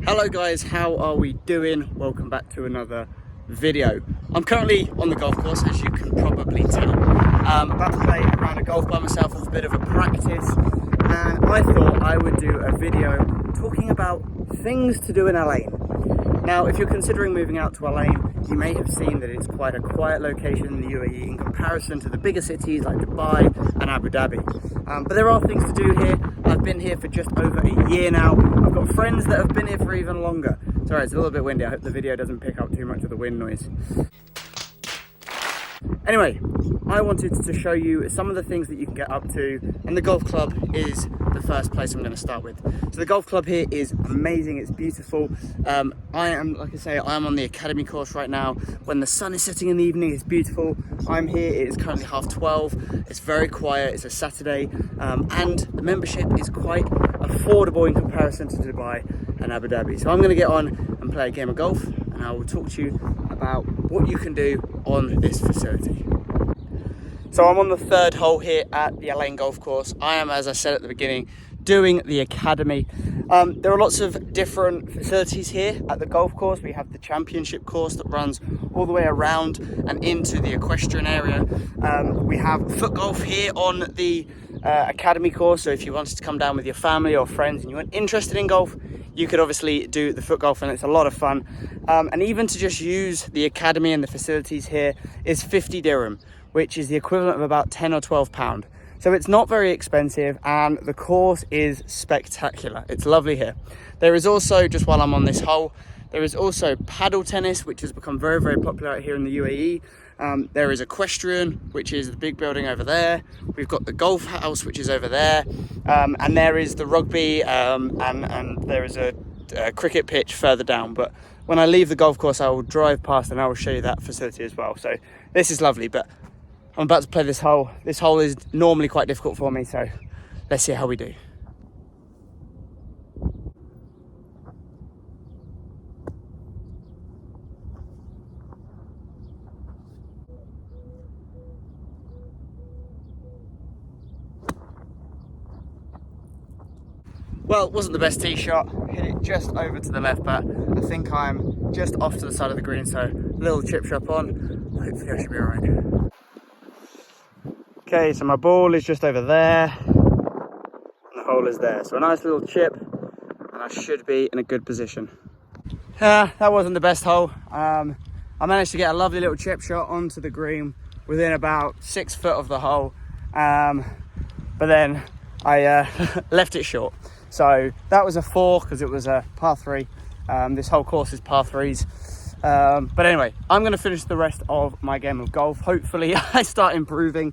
Hello guys, how are we doing? Welcome back to another video. I'm currently on the golf course, as you can probably tell. About to play a round of golf by myself as a bit of a practice, and I thought I would do a video talking about things to do in Al Ain. Now, if you're considering moving out to Al Ain, you may have seen that it's quite a quiet location in the UAE in comparison to the bigger cities like Dubai and Abu Dhabi. But there are things to do here. I've been here for just over a year now. I've got friends that have been here for even longer. Sorry, it's a little bit windy. I hope the video doesn't pick up too much of the wind noise. Anyway, I wanted to show you some of the things that you can get up to, and the golf club is the first place I'm going to start with. So the golf club here is amazing, it's beautiful. I am on the academy course right now. When the sun is setting in the evening, it's beautiful. I'm here, it is currently 12:30. It's very quiet, it's a Saturday, and the membership is quite affordable in comparison to Dubai and Abu Dhabi. So I'm going to get on and play a game of golf, and I will talk to you about what you can do on this facility. So I'm on the third hole here at the Al Ain golf course. I am, as I said at the beginning, doing the academy. There are lots of different facilities here at the golf course. We have the championship course that runs all the way around and into the equestrian area. We have foot golf here on the academy course. So if you wanted to come down with your family or friends and you weren't interested in golf, you could obviously do the foot golf, and it's a lot of fun. And even to just use the academy and the facilities here is 50 dirham, which is the equivalent of about 10 or 12 pound. So it's not very expensive, and the course is spectacular. It's lovely here. There is also, just while I'm on this hole, there is also paddle tennis, which has become very, very popular out here in the UAE. There is equestrian, which is the big building over there. We've got the golf house, which is over there. And there is the rugby, and there is a cricket pitch further down. But when I leave the golf course, I will drive past and I will show you that facility as well. So this is lovely, but I'm about to play this hole. This hole is normally quite difficult for me, so let's see how we do. Well, it wasn't the best tee shot. Hit it just over to the left, but I think I'm just off to the side of the green, so a little chip shot on. Hopefully I should be all right. Okay, so my ball is just over there, and the hole is there. So a nice little chip, and I should be in a good position. That wasn't the best hole. I managed to get a lovely little chip shot onto the green within about 6 foot of the hole, but then I left it short. So that was a 4 because it was a par 3. This whole course is par 3s. But anyway, I'm going to finish the rest of my game of golf. Hopefully I start improving,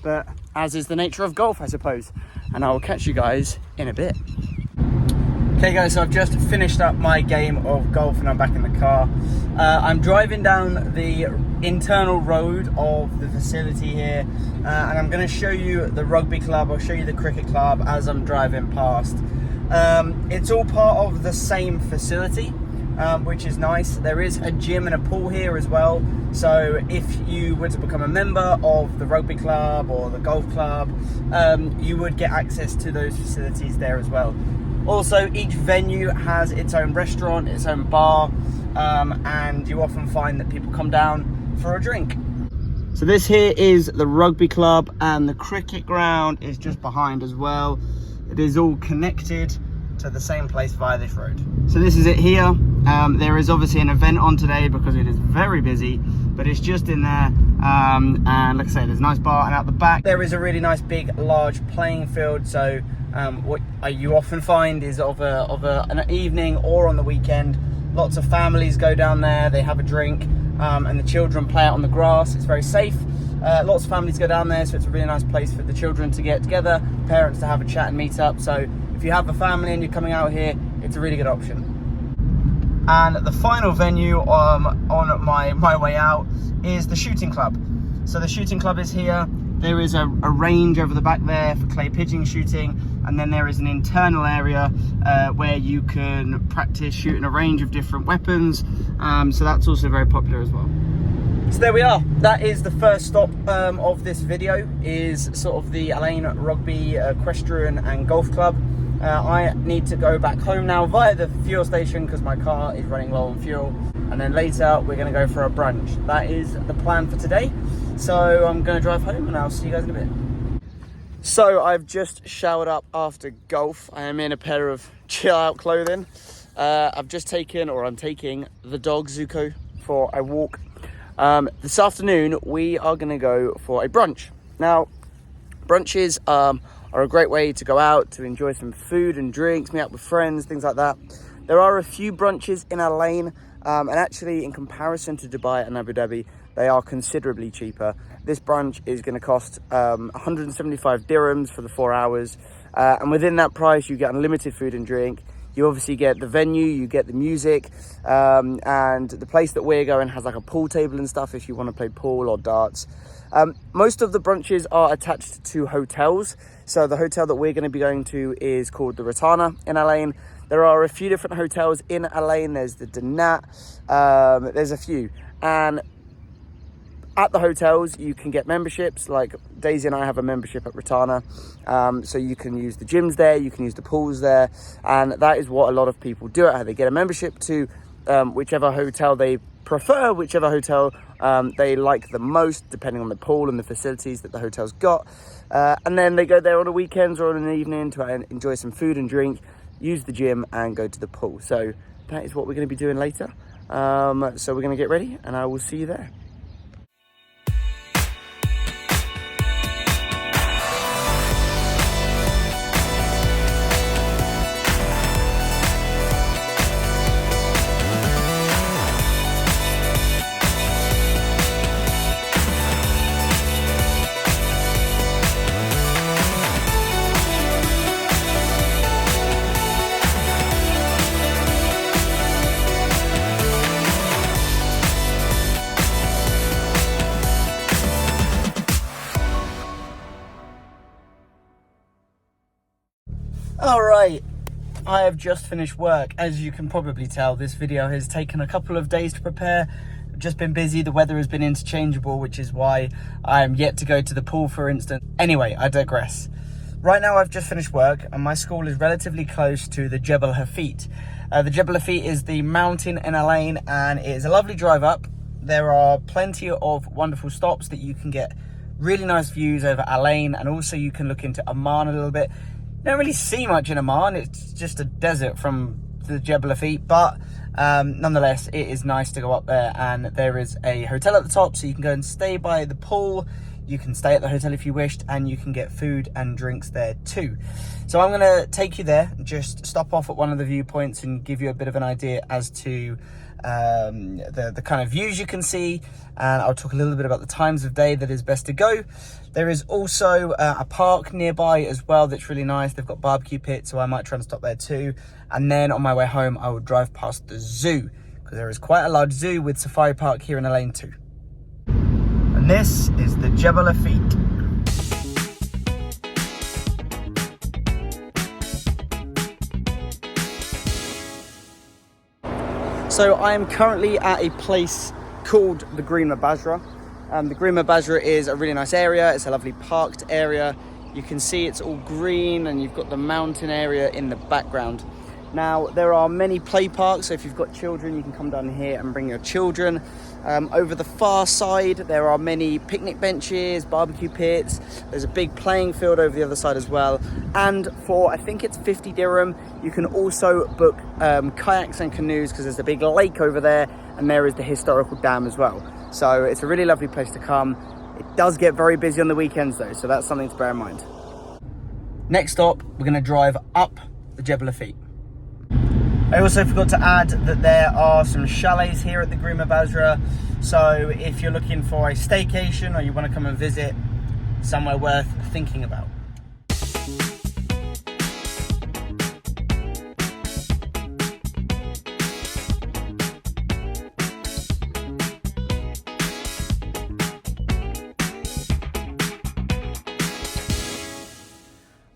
but as is the nature of golf, I suppose. And I will catch you guys in a bit. Okay guys, so I've just finished up my game of golf and I'm back in the car. I'm driving down the internal road of the facility here, and I'm going to show you the rugby club. I'll show you the cricket club as I'm driving past. It's all part of the same facility, which is nice. There is a gym and a pool here as well, so if you were to become a member of the rugby club or the golf club, you would get access to those facilities there as well. Also, each venue has its own restaurant, its own bar, and you often find that people come down for a drink. So this here is the rugby club, and the cricket ground is just behind as well. It is all connected to the same place via this road. So this is it here. There is obviously an event on today because it is very busy, but it's just in there. And like I say, there's a nice bar, and out the back there is a really nice big large playing field. So what you often find is an evening or on the weekend, lots of families go down there, they have a drink, and the children play out on the grass. It's very safe. Lots of families go down there, so it's a really nice place for the children to get together, parents to have a chat and meet up. So if you have a family and you're coming out here, it's a really good option. And the final venue on my way out is the shooting club. So the shooting club is here. There is a range over the back there for clay pigeon shooting, and then there is an internal area where you can practice shooting a range of different weapons. So that's also very popular as well. So there we are. That is the first stop of this video, is sort of the Al Ain Rugby, Equestrian and Golf Club. I need to go back home now via the fuel station because my car is running low on fuel. And then later we're going to go for a brunch. That is the plan for today. So I'm going to drive home and I'll see you guys in a bit. So I've just showered up after golf. I am in a pair of chill out clothing. I'm taking the dog Zuko for a walk. This afternoon we are going to go for a brunch. Now, brunches are a great way to go out, to enjoy some food and drinks, meet up with friends, things like that. There are a few brunches in Al Ain, and actually in comparison to Dubai and Abu Dhabi, they are considerably cheaper. This brunch is going to cost 175 dirhams for the 4 hours, and within that price you get unlimited food and drink. You obviously get the venue, you get the music, and the place that we're going has like a pool table and stuff if you want to play pool or darts. Most of the brunches are attached to hotels. So the hotel that we're going to be going to is called the Ratana in Al Ain. There are a few different hotels in Al Ain. There's the Danat, there's a few. And at the hotels, you can get memberships. Like Daisy and I have a membership at Ratana. So you can use the gyms there, you can use the pools there. And that is what a lot of people do at. They get a membership to whichever hotel they prefer, whichever hotel they like the most, depending on the pool and the facilities that the hotel's got. And then they go there on the weekends or in an evening to enjoy some food and drink, use the gym and go to the pool. So that is what we're going to be doing later. So we're going to get ready and I will see you there. All right, I have just finished work. As you can probably tell, this video has taken a couple of days to prepare. I've just been busy. The weather has been interchangeable, which is why I am yet to go to the pool, for instance. Anyway, I digress. Right now, I've just finished work and my school is relatively close to the Jebel Hafit. The Jebel Hafit is the mountain in Al Ain and it is a lovely drive up. There are plenty of wonderful stops that you can get really nice views over Al Ain, and also you can look into Amman a little bit. Don't really see much in Amman, it's just a desert from the Jebel Hafit, but nonetheless it is nice to go up there. And there is a hotel at the top, so you can go and stay by the pool, you can stay at the hotel if you wished, and you can get food and drinks there too. So I'm going to take you there, just stop off at one of the viewpoints and give you a bit of an idea as to the kind of views you can see, and I'll talk a little bit about the times of day that is best to go. There is also a park nearby as well that's really nice. They've got barbecue pits, so I might try and stop there too. And then on my way home, I will drive past the zoo, because there is quite a large zoo with safari park here in Al Ain too. And this is the Jebel Hafit. So I am currently at a place called the Green Mabazra. The Green Mabazra is a really nice area. It's a lovely parked area. You can see it's all green and you've got the mountain area in the background. Now, there are many play parks, so if you've got children, you can come down here and bring your children. Over the far side, there are many picnic benches, barbecue pits. There's a big playing field over the other side as well. And for, I think it's 50 dirham, you can also book kayaks and canoes, because there's a big lake over there, and there is the historical dam as well. So it's a really lovely place to come. It does get very busy on the weekends though, so that's something to bear in mind. Next stop, we're gonna drive up the Jebel Hafit. I also forgot to add that there are some chalets here at the Green Mabazra. So if you're looking for a staycation or you want to come and visit, somewhere worth thinking about.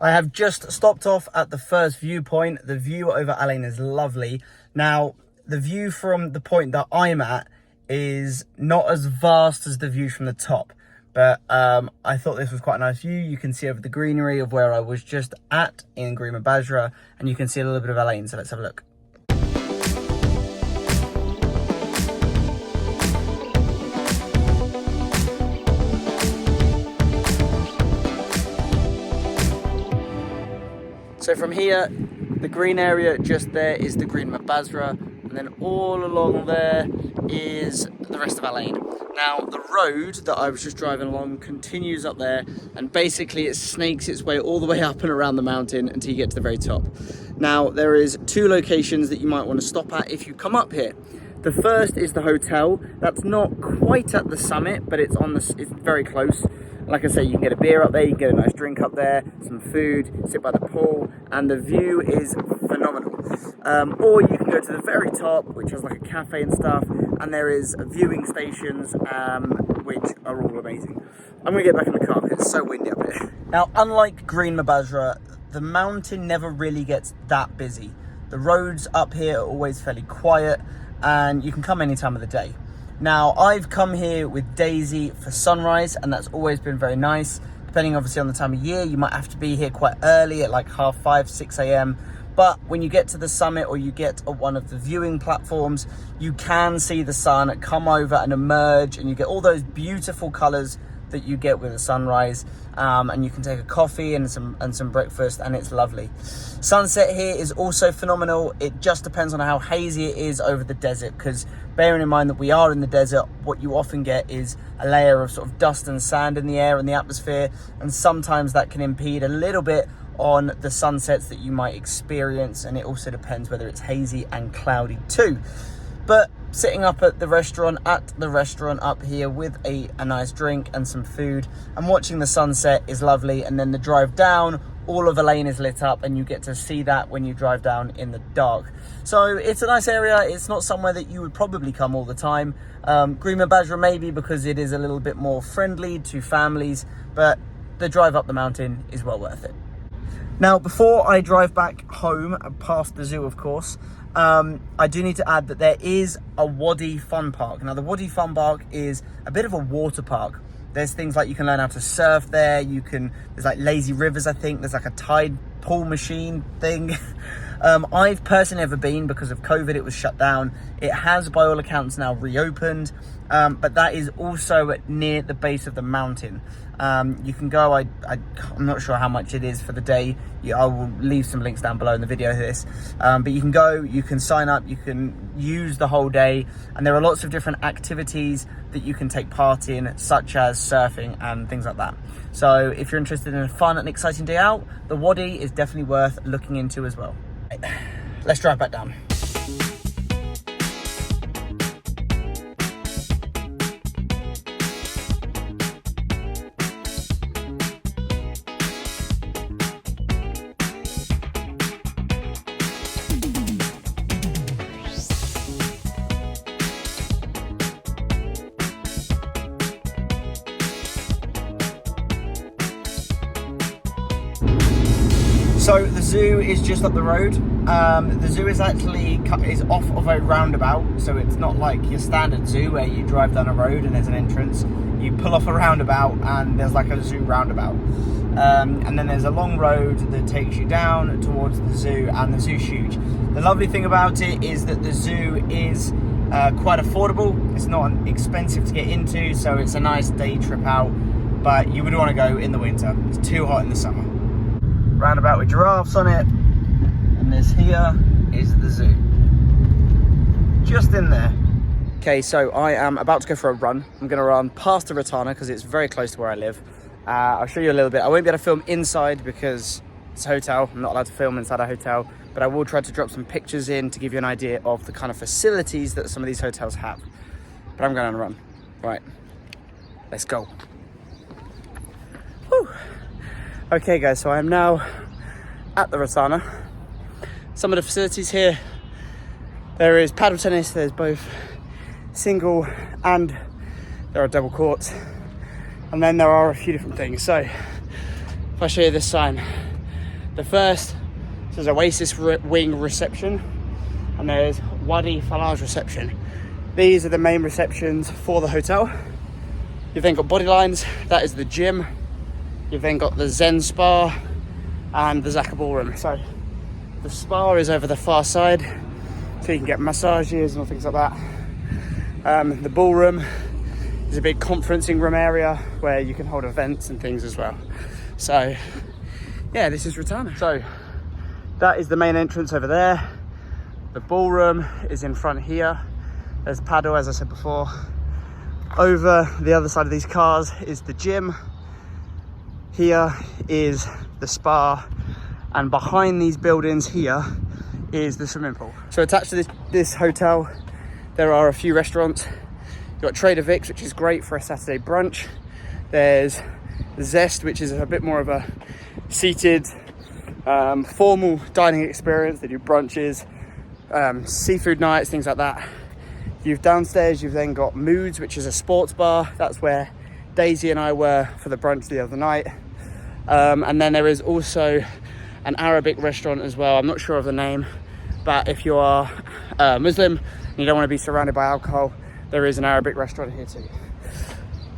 I have just stopped off at the first viewpoint. The view over Al Ain is lovely. Now, the view from the point that I'm at is not as vast as the view from the top, But I thought this was quite a nice view. You can see over the greenery of where I was just at in Grima Basra, and you can see a little bit of Al Ain, so let's have a look. So from here, the green area just there is the Grima Basra, and then all along there is the rest of Al Ain. Now, the road that I was just driving along continues up there, and basically it snakes its way all the way up and around the mountain until you get to the very top. Now, there is 2 locations that you might want to stop at if you come up here. The first is the hotel. That's not quite at the summit, but it's very close. Like I say, you can get a beer up there, you can get a nice drink up there, some food, sit by the pool, and the view is phenomenal. Or you can go to the very top, which has like a cafe and stuff, and there is viewing stations, which are all amazing. I'm gonna get back in the car because it's so windy up here. Now, unlike Grima Basra, the mountain never really gets that busy. The roads up here are always fairly quiet, and you can come any time of the day. Now, I've come here with Daisy for sunrise, and that's always been very nice. Depending obviously on the time of year, you might have to be here quite early at like 5:30, 6 a.m. But when you get to the summit or you get on one of the viewing platforms, you can see the sun come over and emerge, and you get all those beautiful colors that you get with a sunrise, and you can take a coffee and some breakfast, and it's lovely. Sunset here is also phenomenal. It just depends on how hazy it is over the desert, because bearing in mind that we are in the desert, what you often get is a layer of sort of dust and sand in the air and the atmosphere, and sometimes that can impede a little bit on the sunsets that you might experience, and it also depends whether it's hazy and cloudy too. But sitting up at the restaurant up here with a nice drink and some food and watching the sunset is lovely. And then the drive down, all of Al Ain is lit up, and you get to see that when you drive down in the dark. So it's a nice area. It's not somewhere that you would probably come all the time. Grima Basra maybe, because it is a little bit more friendly to families, but the drive up the mountain is well worth it. Now, before I drive back home, past the zoo of course, I do need to add that there is a Wadi Fun Park. Now, the Wadi Fun Park is a bit of a water park. There's things like you can learn how to surf there. There's like lazy rivers, I think. There's like a tide pool machine thing. I've personally never been because of COVID. It was shut down. It has, by all accounts, now reopened. But that is also near the base of the mountain. You can go, I'm not sure how much it is for the day. I will leave some links down below in the video of this. But you can go, you can sign up, you can use the whole day. And there are lots of different activities that you can take part in, such as surfing and things like that. So if you're interested in a fun and exciting day out, the Wadi is definitely worth looking into as well. Let's drive back down. So the zoo is just up the road. The zoo is actually off of a roundabout, so it's not like your standard zoo where you drive down a road and there's an entrance. You pull off a roundabout and there's like a zoo roundabout. And then there's a long road that takes you down towards the zoo, and the zoo's huge. The lovely thing about it is that the zoo is quite affordable. It's not expensive to get into, so it's a nice day trip out, but you would want to go in the winter. It's too hot in the summer. Roundabout with giraffes on it, and this here is the zoo, just in there. Okay, so I am about to go for a run. I'm going to run past the Ratana because it's very close to where I live. I'll show you a little bit. I won't be able to film inside because it's a hotel. I'm not allowed to film inside a hotel, but I will try to drop some pictures in to give you an idea of the kind of facilities that some of these hotels have. But I'm going on a run. Right, let's go. Whew. Okay guys, so I am now at the Ratana. Some of the facilities here, there is paddle tennis, there's both single and there are double courts. And then there are a few different things. So if I show you this sign, the first says Oasis Wing Reception, and there's Wadi Falaj Reception. These are the main receptions for the hotel. You've then got Bodylines, that is the gym. You've then got the Zen Spa and the Zaka Ballroom. So the spa is over the far side, so you can get massages and all things like that. The ballroom is a big conferencing room area where you can hold events and things as well. So yeah, this is Rotana. So that is the main entrance over there. The ballroom is in front here. There's paddle, as I said before. Over the other side of these cars is the gym. Here is the spa, and behind these buildings here is the swimming pool. So attached to this hotel, there are a few restaurants. You've got Trader Vic's, which is great for a Saturday brunch. There's Zest, which is a bit more of a seated, formal dining experience. They do brunches, seafood nights, things like that. Downstairs, you've then got Moods, which is a sports bar. That's where Daisy and I were for the brunch the other night. And then there is also an Arabic restaurant as well. I'm not sure of the name, but if you are Muslim and you don't want to be surrounded by alcohol, there is an Arabic restaurant here too.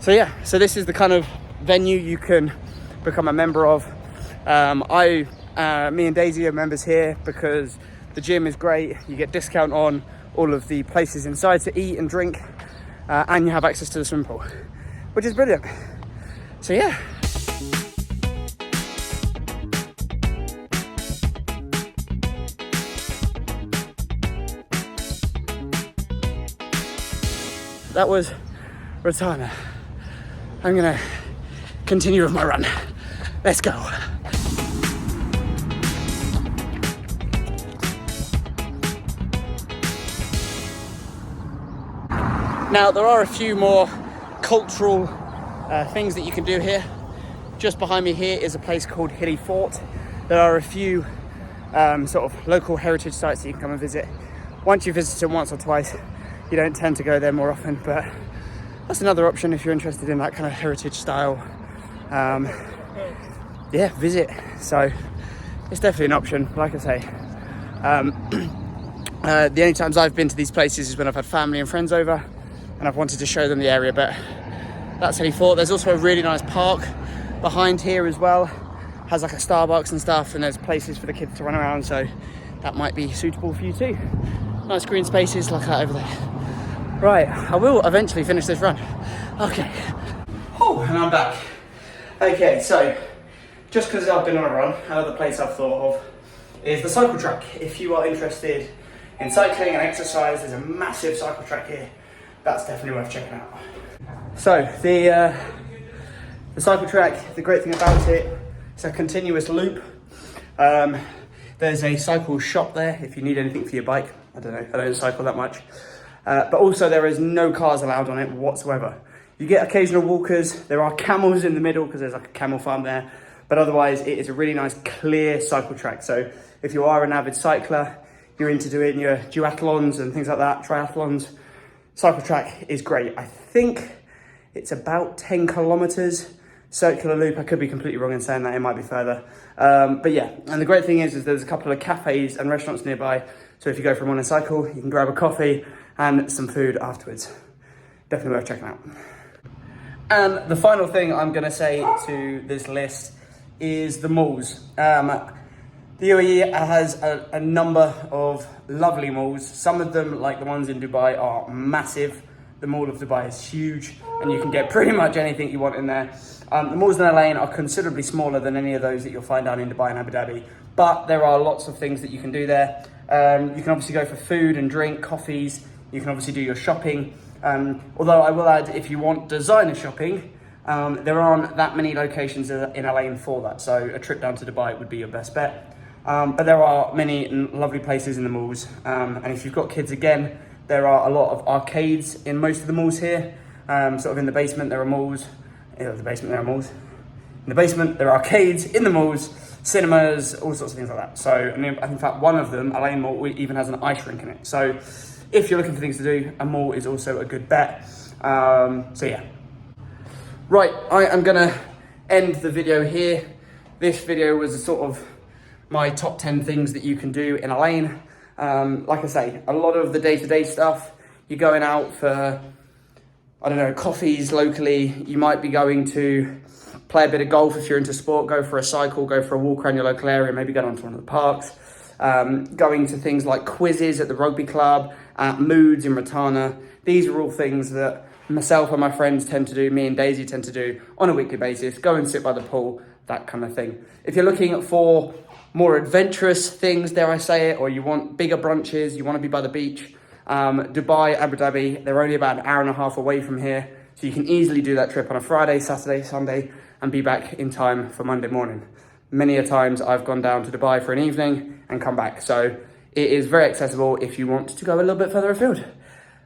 So yeah, so this is the kind of venue you can become a member of. Me and Daisy are members here because the gym is great. You get discount on all of the places inside to eat and drink, and you have access to the swimming pool, which is brilliant. So yeah. That was Rotana. I'm gonna continue with my run. Let's go. Now, there are a few more cultural things that you can do here. Just behind me here is a place called Hilly Fort. There are a few sort of local heritage sites that you can come and visit. Once you visit them once or twice, you don't tend to go there more often, but that's another option if you're interested in that kind of heritage style. Yeah, visit. So it's definitely an option, like I say. The only times I've been to these places is when I've had family and friends over and I've wanted to show them the area, but that's Hilly Fort. There's also a really nice park behind here as well. Has like a Starbucks and stuff, and there's places for the kids to run around, so that might be suitable for you too. Nice green spaces like that over there. Right, I will eventually finish this run. Okay. Oh, and I'm back. Okay, so just because I've been on a run, another place I've thought of is the cycle track. If you are interested in cycling and exercise, there's a massive cycle track here. That's definitely worth checking out. So the cycle track, the great thing about it, it's a continuous loop. There's a cycle shop there if you need anything for your bike. I don't know, I don't cycle that much. But also there is no cars allowed on it whatsoever. You get occasional walkers. There are camels in the middle because there's like a camel farm there. But otherwise it is a really nice clear cycle track. So if you are an avid cycler, you're into doing your duathlons and things like that, triathlons, cycle track is great. I think it's about 10 kilometers circular loop. I could be completely wrong in saying that, it might be further. But yeah, and the great thing is there's a couple of cafes and restaurants nearby. So if you go for a morning cycle, you can grab a coffee and some food afterwards. Definitely worth checking out. And the final thing I'm gonna say to this list is the malls. The UAE has a number of lovely malls. Some of them, like the ones in Dubai, are massive. The Mall of Dubai is huge and you can get pretty much anything you want in there. The malls in Al Ain are considerably smaller than any of those that you'll find down in Dubai and Abu Dhabi, but there are lots of things that you can do there. You can obviously go for food and drink, coffees. You can obviously do your shopping. Although I will add, if you want designer shopping, there aren't that many locations in Al Ain for that. So a trip down to Dubai would be your best bet. But there are many lovely places in the malls. And if you've got kids, again, there are a lot of arcades in most of the malls here. Sort of in the basement, there are malls. In the basement, there are malls. In the basement, there are arcades. In the malls, cinemas, all sorts of things like that. So, I mean, in fact, one of them, Al Ain Mall, even has an ice rink in it. So, if you're looking for things to do, a mall is also a good bet. So, yeah. Right, I am gonna end the video here. This video was a sort of my top 10 things that you can do in Al Ain. Like I say, a lot of the day-to-day stuff, you're going out for I don't know, coffees locally. You might be going to play a bit of golf if you're into sport, go for a cycle, go for a walk around your local area, maybe go down to one of the parks. Going to things like quizzes at the rugby club, moods in Ratana. These are all things that myself and my friends tend to do, me and Daisy tend to do on a weekly basis. Go and sit by the pool, that kind of thing. If you're looking for more adventurous things, dare I say it, or you want bigger brunches, you want to be by the beach, Dubai, Abu Dhabi, they're only about an hour and a half away from here. So you can easily do that trip on a Friday, Saturday, Sunday, and be back in time for Monday morning. Many a times I've gone down to Dubai for an evening and come back. So it is very accessible if you want to go a little bit further afield.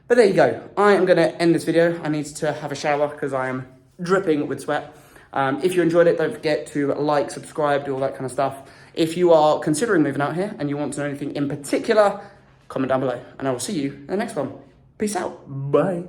But there you go. I am going to end this video. I need to have a shower because I am dripping with sweat. If you enjoyed it, don't forget to like, subscribe, do all that kind of stuff. If you are considering moving out here and you want to know anything in particular, comment down below and I will see you in the next one. Peace out. Bye.